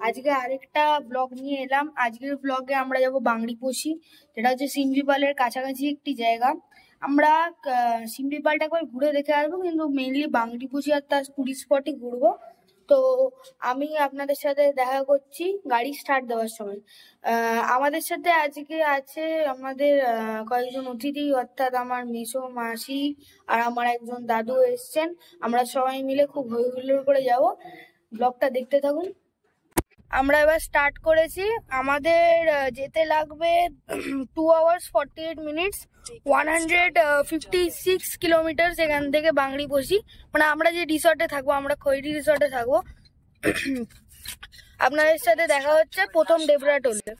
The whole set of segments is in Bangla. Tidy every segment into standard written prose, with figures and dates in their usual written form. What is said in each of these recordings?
আজকে আরেকটা ব্লগ নিয়ে এলাম। আজকের ব্লগে আমরা যাব বাংড়িপোষি, যেটা হচ্ছে শিমলিপালের কাছাকাছি একটি জায়গা। আমরা শিমলিপালটা একবার ঘুরে দেখে আসবো, কিন্তু মেইনলি বাংড়িপোষি আর তার টুরিস্ট স্পটই ঘুরবো। তো আমি আপনাদের সাথে দেখা করছি গাড়ি স্টার্ট দেওয়ার সময়। আমাদের সাথে আজকে আছে আমাদের কয়েকজন অতিথি, অর্থাৎ আমার মেসো মাসি আর আমার একজন দাদু এসছেন। আমরা সবাই মিলে খুব হই হুল্লোড় করে যাব। ব্লগটা দেখতে থাকুন। আমরা এবার স্টার্ট করেছি। আমাদের যেতে লাগবে 2 hours 48 minutes, 156 কিলোমিটার এখান থেকে বাংড়িপোষি। মানে আমরা যে রিসর্টে থাকবো, আমরা খৈরি রিসর্টে থাকবো। আপনাদের সাথে দেখা হচ্ছে প্রথম ডেবরাটোলে।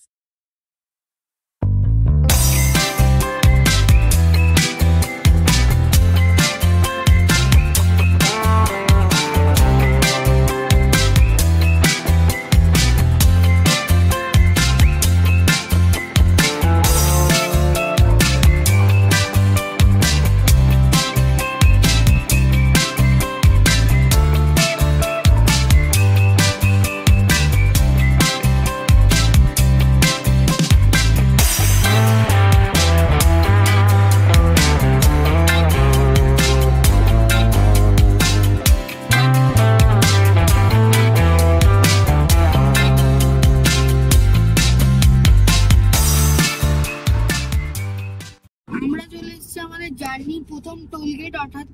জার্নি প্রথম টোলগেট অর্থাৎ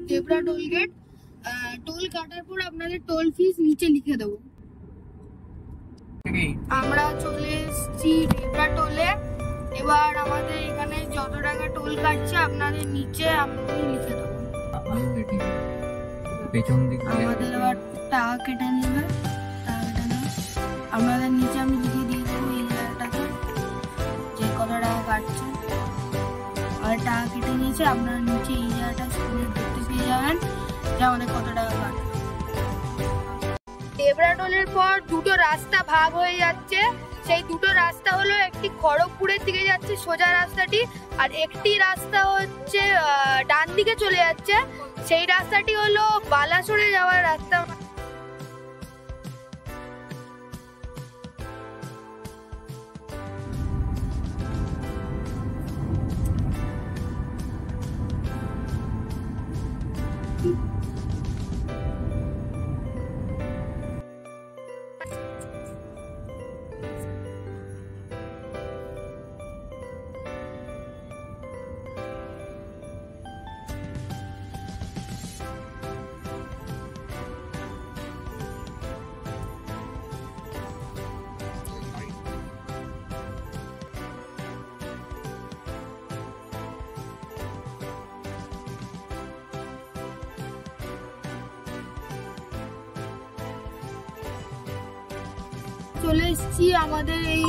ডেবরা টোলগেট। টোল কাটার পর আপনাদের টোল ফিস নিচে লিখে দেবো। আমরা চলে এসেছি ডেবরা টোলে। এবার আমাদের এখানে যত টাকা টোল কাটছে আপনাদের নিচে আমি লিখে দেবো। আমাদের এবার টাকা কেটে নেবে। আপনাদের নিচে আমি লিখে দিয়ে দেবো এই জায়গাটাতে যে কত টাকা কাটছে। আর টাকা কেটে নিয়েছে, আপনারা নিচে এই জায়গাটা দেখতে পেয়ে যাবেন যে আমাদের কত টাকা কাটবে। ডেবরা টোলের পর দুটো রাস্তা ভাগ হয়ে যাচ্ছে। সেই দুটো রাস্তা হলো, একটি খড়গপুরের দিকে যাচ্ছে সোজা রাস্তাটি, আর একটি রাস্তা হচ্ছে ডান দিকে চলে যাচ্ছে। সেই রাস্তাটি হলো বালাসোরে যাওয়ার রাস্তা। চলে এসেছি আমাদের এই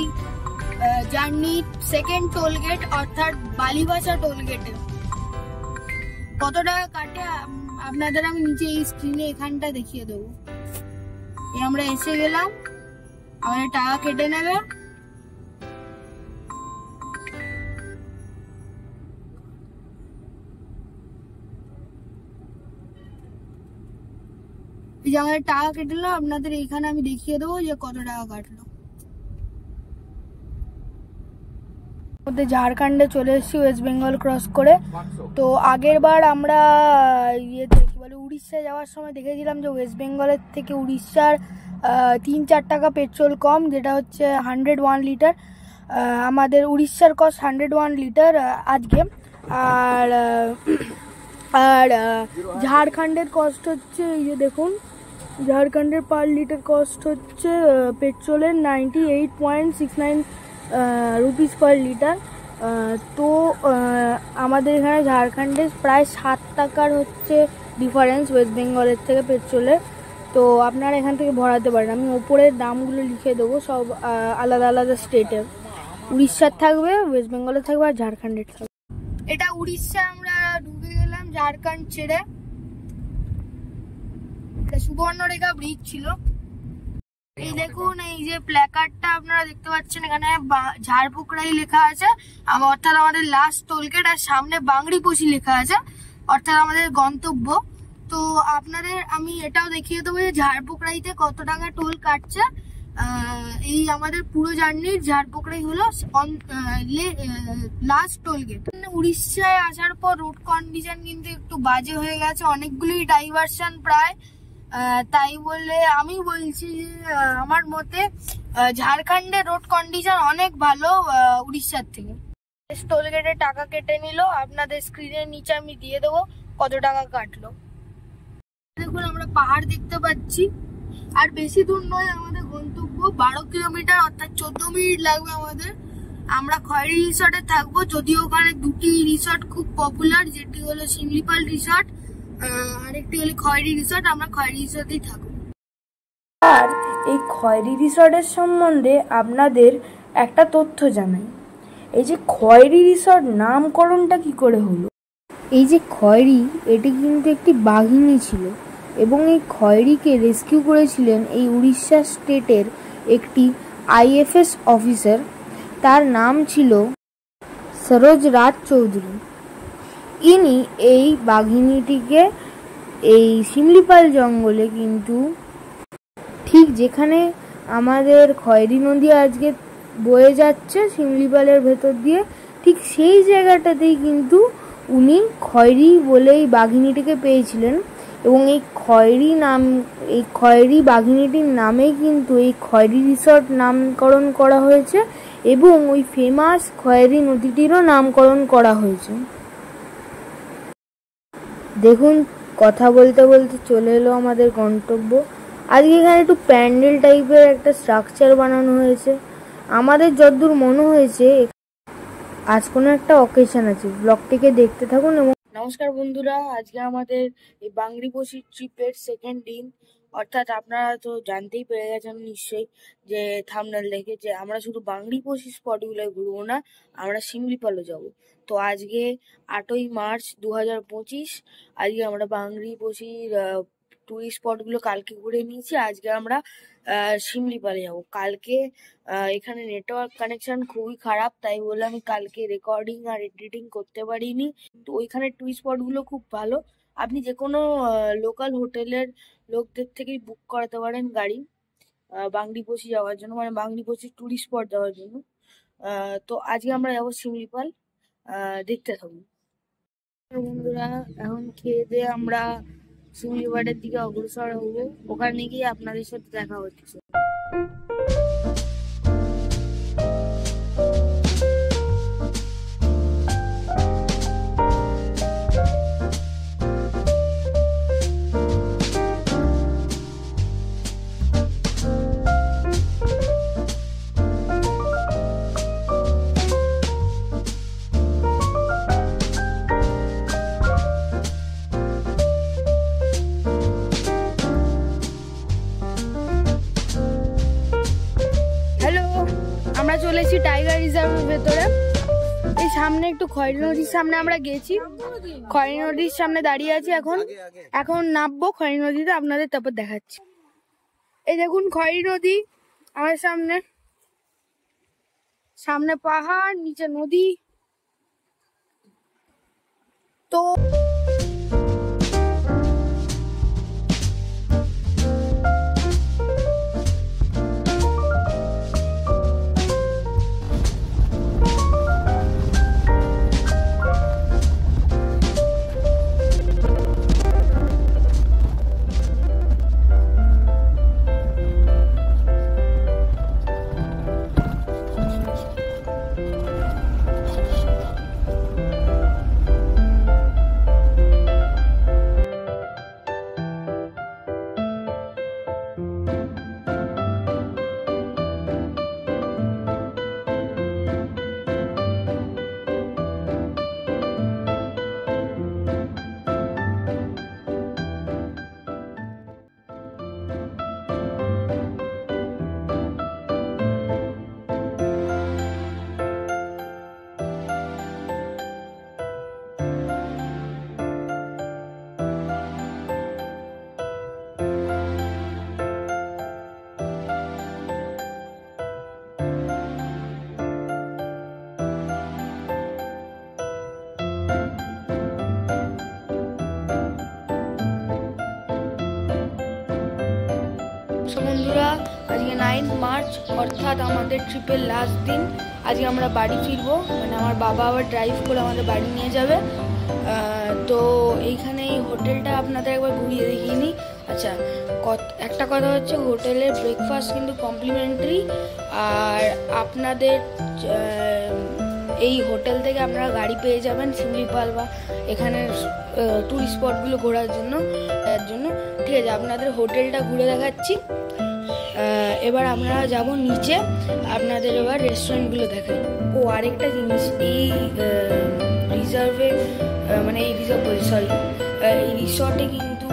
জার্নি সেকেন্ড টোল গেট অর্থাৎ বালিবাসা টোল গেটে। কত টাকা কাটে আপনাদের আমি নিচে এই স্ক্রিনে এখানটা দেখিয়ে দেবো। আমরা এসে গেলাম, আমাদের টাকা কেটে নেবে। এই যে আমাদের টাকা কেটে আপনাদের এইখানে আমি দেখিয়ে দেবো যে কত টাকা কাটলো। ঝাড়খণ্ডে চলে এসেছি ওয়েস্ট বেঙ্গল ক্রস করে। তো আগের বার আমরা কি বলে উড়িষ্যা যাওয়ার সময় দেখেছিলাম যে ওয়েস্ট বেঙ্গলের থেকে উড়িষ্যার 3-4 টাকা পেট্রোল কম, যেটা হচ্ছে 101 লিটার। আমাদের উড়িষ্যার কস্ট 101 লিটার আজকে। আর ঝাড়খণ্ডের কস্ট হচ্ছে, এই যে দেখুন, ঝাড়খণ্ডের পার লিটার কস্ট হচ্ছে পেট্রোলের 98.69 রুপিস পার লিটার। তো আমাদের এখানে ঝাড়খণ্ডে প্রায় 7 টাকার হচ্ছে ডিফারেন্স ওয়েস্ট বেঙ্গলের থেকে পেট্রোলের। তো আপনারা এখান থেকে ভরাতে পারেন। আমি ওপরের দামগুলো লিখে দেবো, সব আলাদা আলাদা স্টেটের। উড়িষ্যার থাকবে, ওয়েস্ট বেঙ্গলের থাকবে, আর ঝাড়খণ্ডের থাকবে। এটা উড়িষ্যা, আমরা ঢুকে গেলাম ঝাড়খণ্ড ছেড়ে। সুবর্ণরেখা ব্রিজ ছিল। এই দেখুন, এই যে প্ল্যাকার্ডটা আপনারা দেখতে পাচ্ছেন, এখানে ঝাড়পুকরাই লেখা আছে, অর্থাৎ আমাদের লাস্ট টোলগেট, আর সামনে বাংড়িপোষি লেখা আছে, অর্থাৎ আমাদের গন্তব্য। তো আপনাদের আমি এটাও দেখিয়ে দেবো যে ঝাড়পোকড়াইতে কত টাকা টোল কাটছে। এই আমাদের পুরো জার্নির ঝাড়পোকড়াই হলো লাস্ট টোল গেট। উড়িষ্যায় আসার পর রোড কন্ডিশন কিন্তু একটু বাজে হয়ে গেছে, অনেকগুলোই ডাইভারশন প্রায়। তাই বলে আমি বলছি যে আমার মতে ঝাড়খণ্ডের রোড কন্ডিশন অনেক ভালো উড়িষ্যার থেকে। টোল গেটে টাকা কেটে নিল, আপনাদের স্ক্রিনের নিচে আমি দিয়ে দেবো কত টাকা কাটলো। দেখুন আমরা পাহাড় দেখতে পাচ্ছি, আর বেশি দূর নয় আমাদের গন্তব্য, 12 কিলোমিটার অর্থাৎ 14 মিনিট লাগবে আমাদের। আমরা খয়েরি রিসর্টে থাকবো, যদিও ওখানে দুটি রিসর্ট খুব পপুলার, যেটি হলো শিমলিপাল রিসর্ট আরেকটি হলো খয়েরি রিসর্ট। আমরা খয়েরি রিসর্টেই থাকবো। আর এই খয়েরি রিসর্টের সম্বন্ধে আপনাদের একটা তথ্য জানাই। এই যে খয়েরি রিসর্ট নামকরণটা কি করে হলো? এই যে খয়েরি, এটি কিন্তু একটি বাঘিনী ছিল এবং এই খয়েরিকে রেস্কিউ করেছিলেন এই উড়িষ্যা স্টেটের একটি আইএফএস অফিসার। তার নাম ছিল সরোজ রাজ চৌধুরী। ইনি এই বাঘিনীটিকে এই শিমলিপাল জঙ্গলে কিন্তু ঠিক যেখানে আমাদের খয়েরি নদী আজকে বয়ে যাচ্ছে শিমলিপালের ভেতর দিয়ে, ঠিক সেই জায়গাটাতেই কিন্তু উনি খয়েরি বলে এই বাঘিনীটিকে পেয়েছিলেন এবং এই খয়েরি বাঘিনীটির নামেই কিন্তু এই খয়েরি রিসর্ট নামকরণ করা হয়েছে এবং ওই ফেমাস খয়েরি নদীটিরও নামকরণ করা হয়েছে। দেখুন কথা বলতে বলতে চলে এলো আমাদের গন্তব্য। আজকে এখানে একটু প্যান্ডেল টাইপের একটা স্ট্রাকচার বানানো হয়েছে। আমাদের যতদূর মনে হয়েছে আজ কোনো একটা অকেশন আছে। ব্লগটিকে দেখতে থাকুন। এবং নমস্কার বন্ধুরা, আজকে আমাদের এই বাংড়িপোষি ট্রিপের সেকেন্ড দিন, অর্থাৎ আপনারা তো জানতেই পেরে গেছেন নিশ্চয়ই যে থাম্বনেল দেখে যে আমরা শুধু বাংড়িপোষি স্পটগুলোয় ঘুরবো না, আমরা শিমলিপালও যাব। তো আজকে 8ই মার্চ 2025, আজকে আমরা বাংড়িপোষির টুরিস্ট স্পটগুলো কালকে ঘুরে নিয়েছি। আজকে আমরা শিমলিপালে যাব। কালকে এখানে নেটওয়ার্ক কানেকশন খুবই খারাপ, তাই বলে আমি কালকে রেকর্ডিং আর এডিটিং করতে পারিনি। তো ওইখানে টুরিস্ট স্পটগুলো খুব ভালো, আপনি যে কোনো লোকাল হোটেলের লোকদের থেকেই বুক করাতে পারেন গাড়ি বাংড়িপোষি যাওয়ার জন্য, মানে বাংড়িপোষি টুরিস্ট স্পট যাওয়ার জন্য। তো আজকে আমরা যাবো শিমলিপাল, দেখতে থাকুন বন্ধুরা। এখন খেয়ে দিয়ে আমরা শিমলিপালের দিকে অগ্রসর হবো, ওখানে গিয়ে আপনাদের সাথে দেখা হচ্ছে। আমরা চলেছি টাইগার রিজার্ভের ভেতরে। এই সামনে একটু খয়েরি নদীর সামনে আমরা গেছি, খয়েরি নদীর সামনে দাঁড়িয়ে আছি। এখন নামবো খয়েরি নদীতে, আপনাদের তারপর দেখাচ্ছি। এই দেখুন খয়েরি নদী আমার সামনে, সামনে পাহাড়, নিচে নদী। তো বন্ধুরা, আজকে 9 মার্চ, অর্থাৎ আমাদের ট্রিপের লাস্ট দিন। আজকে আমরা বাড়ি ফিরবো, মানে আমার বাবা আবার ড্রাইভ করে আমাদের বাড়ি নিয়ে যাবে। তো এইখানে এই হোটেলটা আপনাদের একবার ঘুরিয়ে দেখিয়ে নিই। আচ্ছা, একটা কথা হচ্ছে, হোটেলের ব্রেকফাস্ট কিন্তু কমপ্লিমেন্টারি, আর আপনাদের এই হোটেল থেকে আপনারা গাড়ি পেয়ে যাবেন শিমলিপাল বা এখানের টুরিস্ট স্পটগুলো ঘোরার জন্য। ঠিক আছে, আপনাদের হোটেলটা ঘুরে দেখাচ্ছি। এবার আমরা যাব নিচে, আপনাদের এবার রেস্টুরেন্টগুলো দেখাই। ও আরেকটা জিনিস, এই রিজার্ভে মানে এই রিসর্টে কিন্তু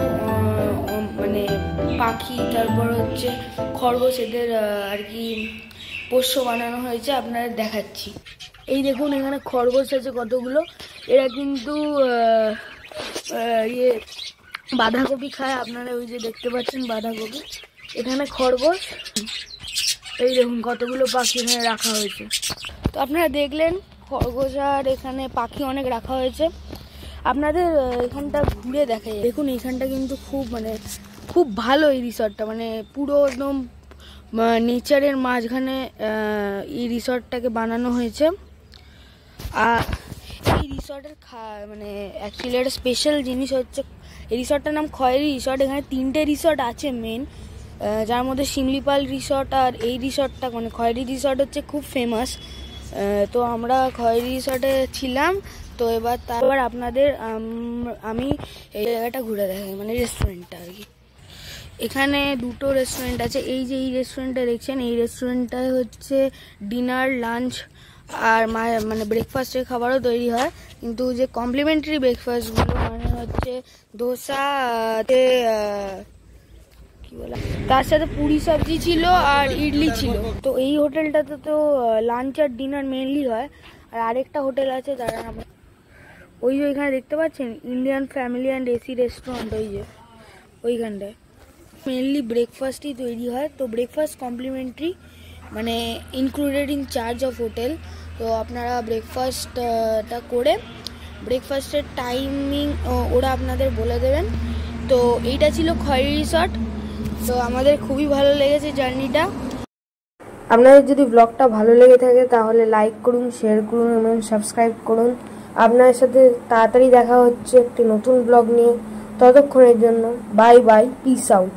মানে পাখি, তারপর হচ্ছে খরগোশ, এদের আর কি পোষ্য বানানো হয়েছে, আপনাদের দেখাচ্ছি। এই দেখুন, এখানে খরগোশ আছে কতগুলো। এরা কিন্তু ইয়ে বাঁধাকপি খায়, আপনারা ওই যে দেখতে পাচ্ছেন বাঁধাকপি। এখানে খরগোশ, এই দেখুন কতগুলো পাখি এখানে রাখা হয়েছে। তো আপনারা দেখলেন খরগোশ আর এখানে পাখি অনেক রাখা হয়েছে। আপনাদের এখানটা ঘুরে দেখাই। দেখুন এইখানটা কিন্তু খুব ভালো এই রিসর্টটা, মানে পুরো একদম নেচারের মাঝখানে এই রিসর্টটাকে বানানো হয়েছে। আর এই রিসর্টের মানে অ্যাকচুয়ালি একটা স্পেশাল জিনিস হচ্ছে, এই রিসর্টটার নাম খয়েরি রিসর্ট। এখানে 3টে রিসর্ট আছে মেন, যার মধ্যে শিমলিপাল রিসর্ট আর এই রিসর্টটা, মানে খয়েরি রিসর্ট হচ্ছে খুব ফেমাস। তো আমরা খয়েরি রিসর্টে ছিলাম। তো তারপর আপনাদের আমি এই জায়গাটা ঘুরে দেখাই, মানে রেস্টুরেন্টটা আর কি। এখানে 2টো রেস্টুরেন্ট আছে। এই যে এই রেস্টুরেন্টটা দেখছেন, এই রেস্টুরেন্টটায় হচ্ছে ডিনার, লাঞ্চ আর মানে ব্রেকফাস্টের খাবারও তৈরি হয়। কিন্তু যে কমপ্লিমেন্টারি ব্রেকফাস্টগুলো, মানে হচ্ছে ধোসা, কি বলে, তার সাথে পুরি সবজি ছিল আর ইডলি ছিল। তো এই হোটেলটাতে তো লাঞ্চ আর ডিনার মেনলি হয়। আর আরেকটা হোটেল আছে, যারা ওই যে ওইখানে দেখতে পাচ্ছেন Indian family and AC restaurant, ওই যে ওইখানটায় মেনলি ব্রেকফাস্টই তৈরি হয়। তো ব্রেকফাস্ট কমপ্লিমেন্টারি, মানে included in charge of hotel. তো আপনারা ব্রেকফাস্টটা করে, ব্রেকফাস্টের টাইমিং ওরা আপনাদের বলে দেবেন। তো এইটা ছিল খয়েরি রিসর্ট। তো আমাদের খুবই ভালো লেগেছে জার্নিটা। আপনাদের যদি ব্লগটা ভালো লেগে থাকে তাহলে লাইক করুন, শেয়ার করুন এবং সাবস্ক্রাইব করুন। আপনাদের সাথে তাড়াতাড়ি দেখা হচ্ছে একটি নতুন ব্লগ নিয়ে। ততক্ষণের জন্য বাই বাই, পিস আউট।